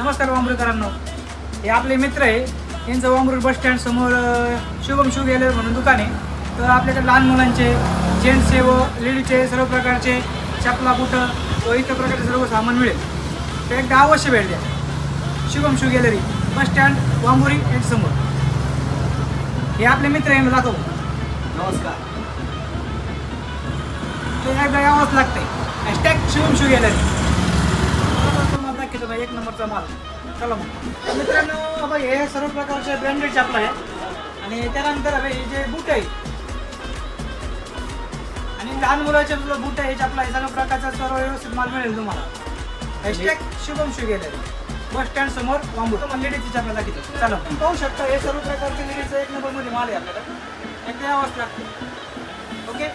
नमस्कार वांबरेकरांनो, हे आपले मित्र आहे. यांचं वांबरे बस स्टँड समोर शुभम शू गेले म्हणून दुकान आहे. तर आपल्याकडे लहान मुलांचे, जेंट्सचे व लेडीजचे सर्व प्रकारचे चपला, बुटं व इतर प्रकारचे सर्व सामान मिळेल. तर एकदा अवश्य भेट द्या. Shubham shoe gallery, bus stand, Wambori यांच्या समोर. हे आपले मित्र आहे, दाखव. नमस्कार. ते एकदा यावंच लागते. Hashtag Shubham shoe gallery. दाखवतो एक नंबरचा माल. चला मग मित्रांनो, बाबा हे सर्व प्रकारचे ब्रँडेड चपला आहे. आणि त्यानंतर हे जे बूट आहे आणि लहान मुलाचे बूट आहे, चपला आहे, सर्व प्रकारचा सर्व व्यवस्थित माल मिळेल तुम्हाला. Hashtag Shubham shoe gallery, bus stand समोर, वांबूर. तुम्हाला लेडीजची चपला दाखवतो. चला पाहू शकता, हे सर्व प्रकारचे लेडीजचं एक नंबरमध्ये माल आहे आपल्याला. एकदा यावंच लागतं. ओके.